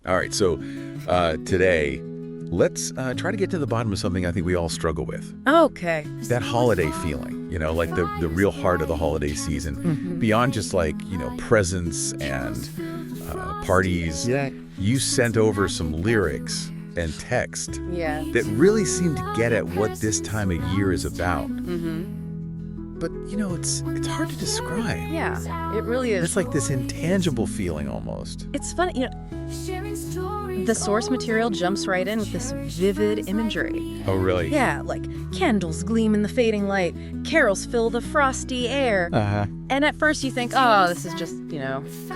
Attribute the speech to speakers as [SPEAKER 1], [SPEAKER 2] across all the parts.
[SPEAKER 1] All right, so today, let's try to get to the bottom of something I think we all struggle with.
[SPEAKER 2] Okay.
[SPEAKER 1] That holiday feeling, like the real heart of the holiday season.
[SPEAKER 2] Mm-hmm.
[SPEAKER 1] Beyond just presents and parties.
[SPEAKER 3] Yeah.
[SPEAKER 1] You sent over some lyrics and text
[SPEAKER 2] Yeah.
[SPEAKER 1] that really seem to get at what this time of year is about.
[SPEAKER 2] Mm-hmm.
[SPEAKER 1] But, it's hard to describe.
[SPEAKER 2] Yeah, it really is.
[SPEAKER 1] It's like this intangible feeling almost.
[SPEAKER 2] It's funny, the source material jumps right in with this vivid imagery.
[SPEAKER 1] Oh, really?
[SPEAKER 2] Yeah, like candles gleam in the fading light, carols fill the frosty air.
[SPEAKER 1] Uh-huh.
[SPEAKER 2] And at first you think, oh, this is just,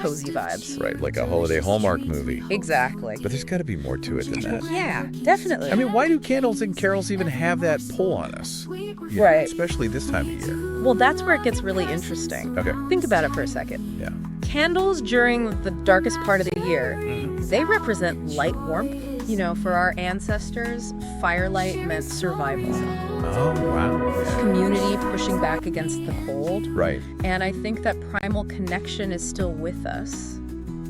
[SPEAKER 2] cozy vibes.
[SPEAKER 1] Right, like a holiday Hallmark movie.
[SPEAKER 2] Exactly.
[SPEAKER 1] But there's got to be more to it than that.
[SPEAKER 2] Yeah, definitely.
[SPEAKER 1] I mean, why do candles and carols even have that pull on us?
[SPEAKER 2] Right.
[SPEAKER 1] Especially this time of year.
[SPEAKER 2] Well, that's where it gets really interesting.
[SPEAKER 1] Okay.
[SPEAKER 2] Think about it for a second.
[SPEAKER 1] Yeah.
[SPEAKER 2] Candles during the darkest part of the year, they represent light warmth. For our ancestors, firelight meant survival.
[SPEAKER 1] Oh, wow. Yeah.
[SPEAKER 2] Community pushing back against the cold.
[SPEAKER 1] Right.
[SPEAKER 2] And I think that primal connection is still with us.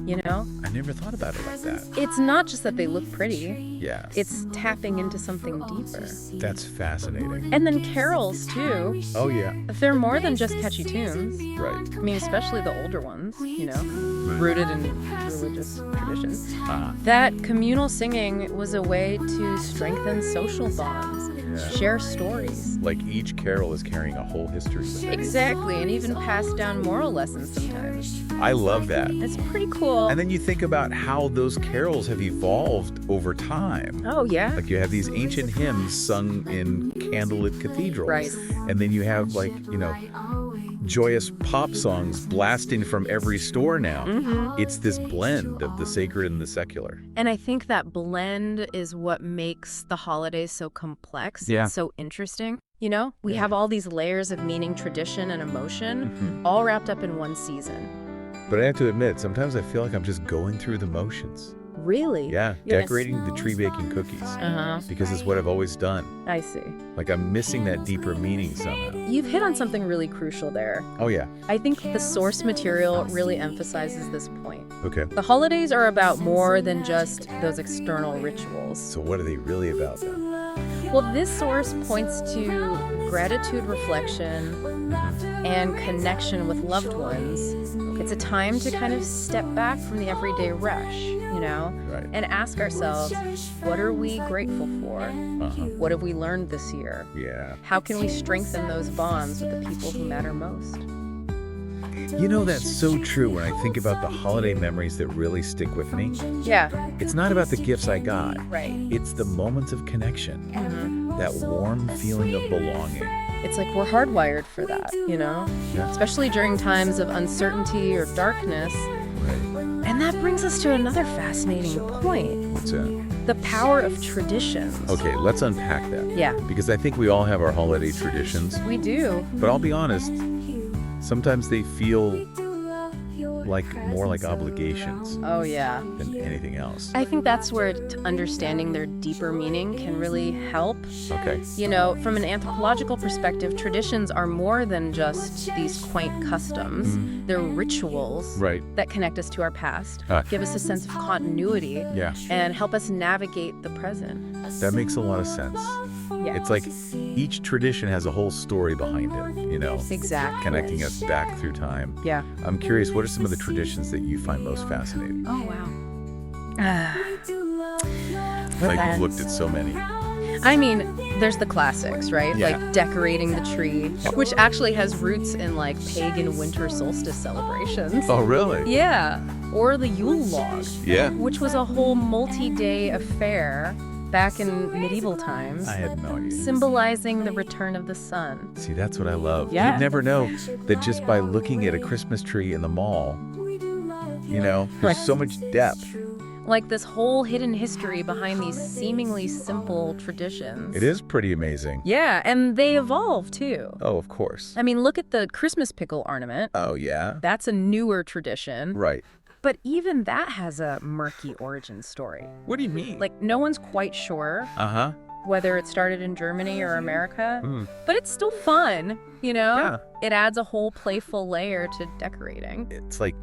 [SPEAKER 1] I never thought about it like that.
[SPEAKER 2] It's not just that they look pretty.
[SPEAKER 1] Yeah.
[SPEAKER 2] It's tapping into something deeper.
[SPEAKER 1] That's fascinating.
[SPEAKER 2] And then carols, too.
[SPEAKER 1] Oh, yeah.
[SPEAKER 2] They're more than just catchy tunes.
[SPEAKER 1] Right.
[SPEAKER 2] I mean, especially the older ones, rooted in religious traditions. That communal singing was a way to strengthen social bonds, share stories.
[SPEAKER 1] Like each carol is carrying a whole history with it.
[SPEAKER 2] Exactly, and even pass down moral lessons sometimes.
[SPEAKER 1] I love that.
[SPEAKER 2] It's pretty cool.
[SPEAKER 1] And then you think about how those carols have evolved over time.
[SPEAKER 2] Oh, yeah?
[SPEAKER 1] Like you have these ancient hymns sung in candlelit cathedrals.
[SPEAKER 2] Right.
[SPEAKER 1] And then you have joyous pop songs blasting from every store now.
[SPEAKER 2] Mm-hmm.
[SPEAKER 1] It's this blend of the sacred and the secular.
[SPEAKER 2] And I think that blend is what makes the holidays so complex,
[SPEAKER 1] Yeah.
[SPEAKER 2] so interesting. We have all these layers of meaning, tradition, and emotion all wrapped up in one season.
[SPEAKER 1] But I have to admit, sometimes I feel like I'm just going through the motions.
[SPEAKER 2] Really?
[SPEAKER 1] Yeah,
[SPEAKER 2] Yes.
[SPEAKER 1] decorating the tree baking cookies.
[SPEAKER 2] Uh-huh.
[SPEAKER 1] Because it's what I've always done.
[SPEAKER 2] I see.
[SPEAKER 1] Like I'm missing that deeper meaning somehow.
[SPEAKER 2] You've hit on something really crucial there.
[SPEAKER 1] Oh, yeah.
[SPEAKER 2] I think the source material really emphasizes this point.
[SPEAKER 1] Okay.
[SPEAKER 2] The holidays are about more than just those external rituals.
[SPEAKER 1] So what are they really about then?
[SPEAKER 2] Well, this source points to gratitude, reflection, and connection with loved ones. It's a time to kind of step back from the everyday rush,
[SPEAKER 1] Right.
[SPEAKER 2] and ask ourselves, what are we grateful for?
[SPEAKER 1] Uh-huh.
[SPEAKER 2] What have we learned this year?
[SPEAKER 1] Yeah.
[SPEAKER 2] How can we strengthen those bonds with the people who matter most?
[SPEAKER 1] That's so true when I think about the holiday memories that really stick with me.
[SPEAKER 2] Yeah,
[SPEAKER 1] It's not about the gifts I got.
[SPEAKER 2] right.
[SPEAKER 1] It's the moments of connection. That warm feeling of belonging.
[SPEAKER 2] It's like we're hardwired for that,
[SPEAKER 1] Yeah.
[SPEAKER 2] especially during times of uncertainty or darkness.
[SPEAKER 1] Right.
[SPEAKER 2] And that brings us to another fascinating point,
[SPEAKER 1] What's that?
[SPEAKER 2] the power of traditions.
[SPEAKER 1] Okay, let's unpack that.
[SPEAKER 2] Yeah,
[SPEAKER 1] Because I think we all have our holiday traditions.
[SPEAKER 2] we do.
[SPEAKER 1] But I'll be honest, sometimes they feel more like obligations
[SPEAKER 2] Oh, yeah.
[SPEAKER 1] than anything else.
[SPEAKER 2] I think that's where understanding their deeper meaning can really help.
[SPEAKER 1] Okay.
[SPEAKER 2] From an anthropological perspective, traditions are more than just these quaint customs. They're rituals
[SPEAKER 1] Right.
[SPEAKER 2] that connect us to our past,
[SPEAKER 1] Ah.
[SPEAKER 2] give us a sense of continuity,
[SPEAKER 1] Yeah.
[SPEAKER 2] and help us navigate the present.
[SPEAKER 1] That makes a lot of sense.
[SPEAKER 2] Yeah.
[SPEAKER 1] It's like each tradition has a whole story behind it,
[SPEAKER 2] Exactly.
[SPEAKER 1] connecting us back through time.
[SPEAKER 2] Yeah.
[SPEAKER 1] I'm curious, what are some of the traditions that you find most fascinating?
[SPEAKER 2] Oh, wow.
[SPEAKER 1] You've looked at so many.
[SPEAKER 2] I mean, there's the classics, right?
[SPEAKER 1] Yeah.
[SPEAKER 2] Like decorating the tree, which actually has roots in pagan winter solstice celebrations.
[SPEAKER 1] Oh, really?
[SPEAKER 2] Yeah. Or the Yule log,
[SPEAKER 1] Yeah.
[SPEAKER 2] which was a whole multi-day affair back in medieval times,
[SPEAKER 1] I had no idea.
[SPEAKER 2] symbolizing the return of the sun.
[SPEAKER 1] See, that's what I love.
[SPEAKER 2] Yeah.
[SPEAKER 1] You'd never know that just by looking at a Christmas tree in the mall, there's
[SPEAKER 2] Right.
[SPEAKER 1] so much depth.
[SPEAKER 2] Like this whole hidden history behind these seemingly simple traditions.
[SPEAKER 1] It is pretty amazing.
[SPEAKER 2] Yeah, and they evolve too.
[SPEAKER 1] Oh, of course.
[SPEAKER 2] I mean, look at the Christmas pickle ornament.
[SPEAKER 1] Oh, yeah?
[SPEAKER 2] That's a newer tradition.
[SPEAKER 1] Right.
[SPEAKER 2] But even that has a murky origin story.
[SPEAKER 1] What do you mean?
[SPEAKER 2] No one's quite sure
[SPEAKER 1] Uh-huh.
[SPEAKER 2] whether it started in Germany or America,
[SPEAKER 1] Mm.
[SPEAKER 2] but it's still fun,
[SPEAKER 1] Yeah.
[SPEAKER 2] It adds a whole playful layer to decorating.
[SPEAKER 1] It's like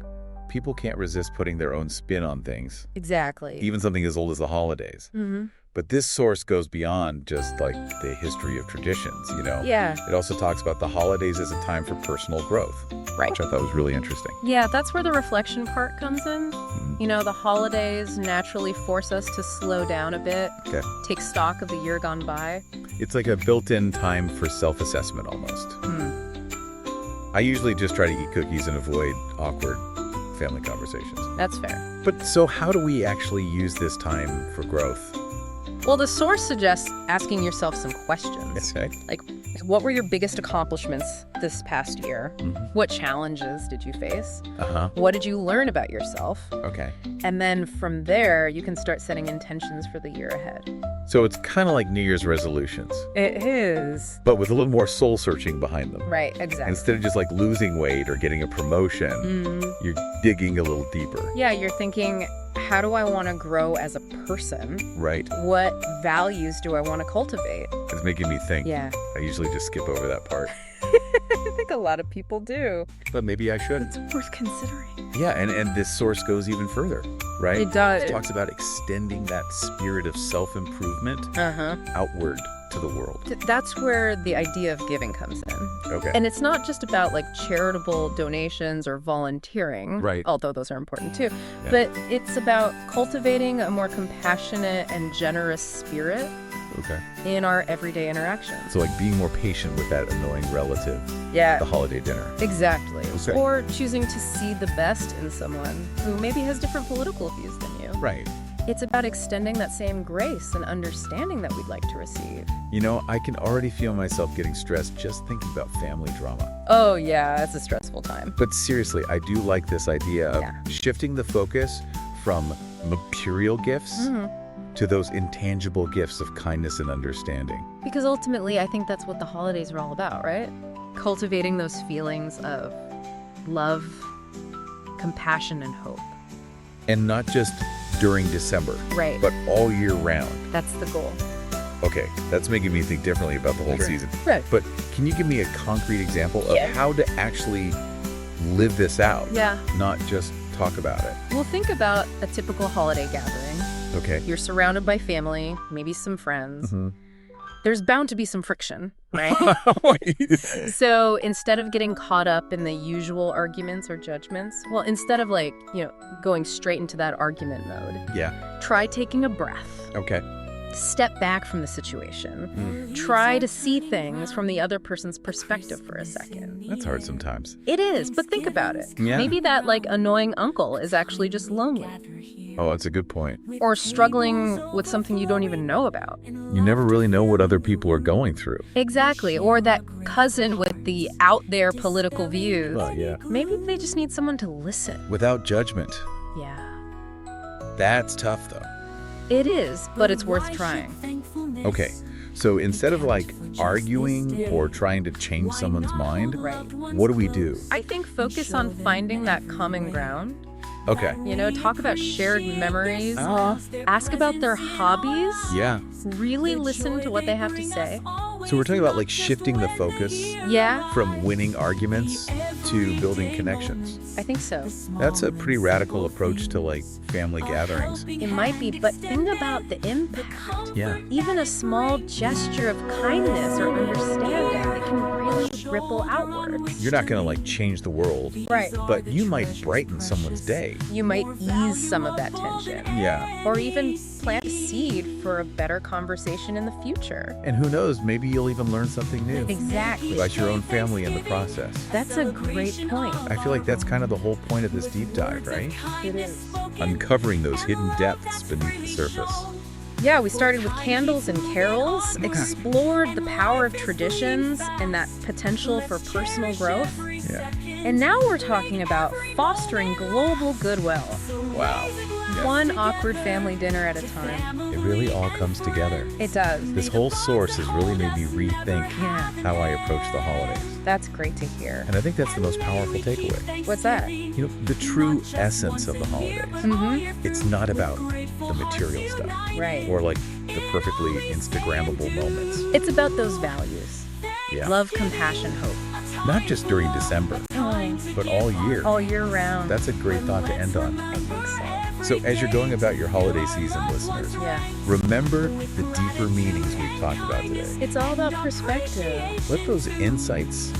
[SPEAKER 1] people can't resist putting their own spin on things,
[SPEAKER 2] Exactly.
[SPEAKER 1] even something as old as the holidays.
[SPEAKER 2] Mm-hmm.
[SPEAKER 1] But this source goes beyond just like the history of traditions,
[SPEAKER 2] Yeah.
[SPEAKER 1] It also talks about the holidays as a time for personal growth,
[SPEAKER 2] Right.
[SPEAKER 1] which I thought was really interesting.
[SPEAKER 2] Yeah, that's where the reflection part comes in. The holidays naturally force us to slow down a bit,
[SPEAKER 1] Okay.
[SPEAKER 2] take stock of the year gone by.
[SPEAKER 1] It's like a built-in time for self-assessment almost.
[SPEAKER 2] Hmm.
[SPEAKER 1] I usually just try to eat cookies and avoid awkward family conversations.
[SPEAKER 2] That's fair.
[SPEAKER 1] But so how do we actually use this time for growth?
[SPEAKER 2] Well, the source suggests asking yourself some questions.
[SPEAKER 1] Okay.
[SPEAKER 2] Like, what were your biggest accomplishments this past year?
[SPEAKER 1] Mm-hmm.
[SPEAKER 2] What challenges did you face?
[SPEAKER 1] Uh-huh.
[SPEAKER 2] What did you learn about yourself?
[SPEAKER 1] Okay.
[SPEAKER 2] And then from there, you can start setting intentions for the year ahead.
[SPEAKER 1] So it's kind of like New Year's resolutions,
[SPEAKER 2] It is.
[SPEAKER 1] but with a little more soul searching behind them.
[SPEAKER 2] Right, exactly.
[SPEAKER 1] Instead of just like losing weight or getting a promotion, you're digging a little deeper.
[SPEAKER 2] Yeah, you're thinking, how do I want to grow as a person?
[SPEAKER 1] Right.
[SPEAKER 2] What values do I want to cultivate?
[SPEAKER 1] It's making me think.
[SPEAKER 2] Yeah.
[SPEAKER 1] I usually just skip over that part.
[SPEAKER 2] I think a lot of people do.
[SPEAKER 1] But maybe I should.
[SPEAKER 2] It's worth considering.
[SPEAKER 1] Yeah, and this source goes even further, right?
[SPEAKER 2] It does.
[SPEAKER 1] It talks about extending that spirit of self-improvement
[SPEAKER 2] Uh-huh.
[SPEAKER 1] outward to the world.
[SPEAKER 2] That's where the idea of giving comes in.
[SPEAKER 1] Okay.
[SPEAKER 2] And it's not just about like charitable donations or volunteering,
[SPEAKER 1] Right.
[SPEAKER 2] although those are important too,
[SPEAKER 1] Yeah.
[SPEAKER 2] but it's about cultivating a more compassionate and generous spirit
[SPEAKER 1] Okay.
[SPEAKER 2] in our everyday interactions.
[SPEAKER 1] So like being more patient with that annoying relative,
[SPEAKER 2] Yeah,
[SPEAKER 1] the holiday dinner.
[SPEAKER 2] exactly.
[SPEAKER 1] Okay.
[SPEAKER 2] Or choosing to see the best in someone who maybe has different political views than you.
[SPEAKER 1] Right.
[SPEAKER 2] It's about extending that same grace and understanding that we'd like to receive.
[SPEAKER 1] I can already feel myself getting stressed just thinking about family drama.
[SPEAKER 2] Oh yeah, it's a stressful time.
[SPEAKER 1] But seriously, I do like this idea of
[SPEAKER 2] Yeah.
[SPEAKER 1] shifting the focus from material gifts to those intangible gifts of kindness and understanding.
[SPEAKER 2] Because ultimately, I think that's what the holidays are all about, right? Cultivating those feelings of love, compassion, and hope.
[SPEAKER 1] And not just during December,
[SPEAKER 2] Right.
[SPEAKER 1] but all year round.
[SPEAKER 2] That's the goal.
[SPEAKER 1] Okay, that's making me think differently about the whole
[SPEAKER 2] Sure.
[SPEAKER 1] season.
[SPEAKER 2] Right.
[SPEAKER 1] But can you give me a concrete example of
[SPEAKER 2] Yeah.
[SPEAKER 1] how to actually live this out?
[SPEAKER 2] Yeah.
[SPEAKER 1] Not just talk about it.
[SPEAKER 2] Well, think about a typical holiday gathering.
[SPEAKER 1] Okay.
[SPEAKER 2] You're surrounded by family, maybe some friends.
[SPEAKER 1] Mhm.
[SPEAKER 2] There's bound to be some friction, right? So instead of getting caught up in the usual arguments or judgments, well, instead of going straight into that argument mode,
[SPEAKER 1] Yeah.
[SPEAKER 2] try taking a breath.
[SPEAKER 1] Okay.
[SPEAKER 2] Step back from the situation. Try to see things from the other person's perspective for a second.
[SPEAKER 1] That's hard sometimes.
[SPEAKER 2] It is, but think about it.
[SPEAKER 1] Yeah.
[SPEAKER 2] Maybe that annoying uncle is actually just lonely
[SPEAKER 1] Oh, that's a good point.
[SPEAKER 2] or struggling with something you don't even know about.
[SPEAKER 1] You never really know what other people are going through.
[SPEAKER 2] Exactly. Or that cousin with the out there political views.
[SPEAKER 1] Oh, yeah.
[SPEAKER 2] Maybe they just need someone to listen.
[SPEAKER 1] Without judgment.
[SPEAKER 2] Yeah.
[SPEAKER 1] That's tough, though.
[SPEAKER 2] It is, but it's worth trying.
[SPEAKER 1] Okay. So instead of arguing or trying to change someone's mind,
[SPEAKER 2] Right.
[SPEAKER 1] what do we do?
[SPEAKER 2] I think focus on finding that common ground.
[SPEAKER 1] Okay.
[SPEAKER 2] Talk about shared memories. Ask about their hobbies.
[SPEAKER 1] Yeah.
[SPEAKER 2] Really listen to what they have to say.
[SPEAKER 1] So we're talking about shifting the focus
[SPEAKER 2] Yeah,
[SPEAKER 1] from winning arguments to building connections.
[SPEAKER 2] I think so.
[SPEAKER 1] That's a pretty radical approach to family gatherings.
[SPEAKER 2] It might be, but think about the impact.
[SPEAKER 1] Yeah.
[SPEAKER 2] Even a small gesture of kindness or understanding, it can really ripple outwards.
[SPEAKER 1] You're not going to change the world,
[SPEAKER 2] Right.
[SPEAKER 1] but you might brighten someone's day.
[SPEAKER 2] You might ease some of that tension.
[SPEAKER 1] Yeah.
[SPEAKER 2] Or even plant a seed for a better conversation in the future.
[SPEAKER 1] And who knows, maybe you'll even learn something new
[SPEAKER 2] Exactly.
[SPEAKER 1] about your own family in the process.
[SPEAKER 2] That's a great point.
[SPEAKER 1] I feel like that's kind of the whole point of this deep dive, right?
[SPEAKER 2] It is.
[SPEAKER 1] Uncovering those hidden depths beneath the surface.
[SPEAKER 2] Yeah, we started with candles and carols, explored the power of traditions and that potential for personal growth.
[SPEAKER 1] Yeah.
[SPEAKER 2] And now we're talking about fostering global goodwill.
[SPEAKER 1] Wow. Yeah.
[SPEAKER 2] One awkward family dinner at a time.
[SPEAKER 1] It really all comes together.
[SPEAKER 2] It does.
[SPEAKER 1] This whole source has really made me rethink
[SPEAKER 2] Yeah,
[SPEAKER 1] how I approach the holidays.
[SPEAKER 2] that's great to hear.
[SPEAKER 1] And I think that's the most powerful takeaway.
[SPEAKER 2] What's that?
[SPEAKER 1] The true essence of the holidays.
[SPEAKER 2] Mm-hmm.
[SPEAKER 1] It's not about the material stuff
[SPEAKER 2] Right.
[SPEAKER 1] or the perfectly Instagrammable moments.
[SPEAKER 2] It's about those values.
[SPEAKER 1] Yeah.
[SPEAKER 2] Love, compassion, hope.
[SPEAKER 1] Not just during December.
[SPEAKER 2] Oh, Absolutely.
[SPEAKER 1] but all year.
[SPEAKER 2] All year round.
[SPEAKER 1] That's a great thought to end on.
[SPEAKER 2] I think so.
[SPEAKER 1] So as you're going about your holiday season, listeners,
[SPEAKER 2] Yeah.
[SPEAKER 1] remember the deeper meanings we've talked about today.
[SPEAKER 2] It's all about perspective.
[SPEAKER 1] Let those insights,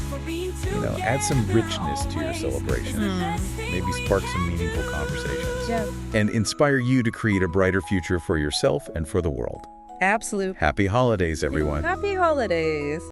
[SPEAKER 1] add some richness to your celebrations. Maybe spark some meaningful conversations.
[SPEAKER 2] Yeah.
[SPEAKER 1] And inspire you to create a brighter future for yourself and for the world.
[SPEAKER 2] Absolute.
[SPEAKER 1] Happy holidays, everyone.
[SPEAKER 2] Happy holidays.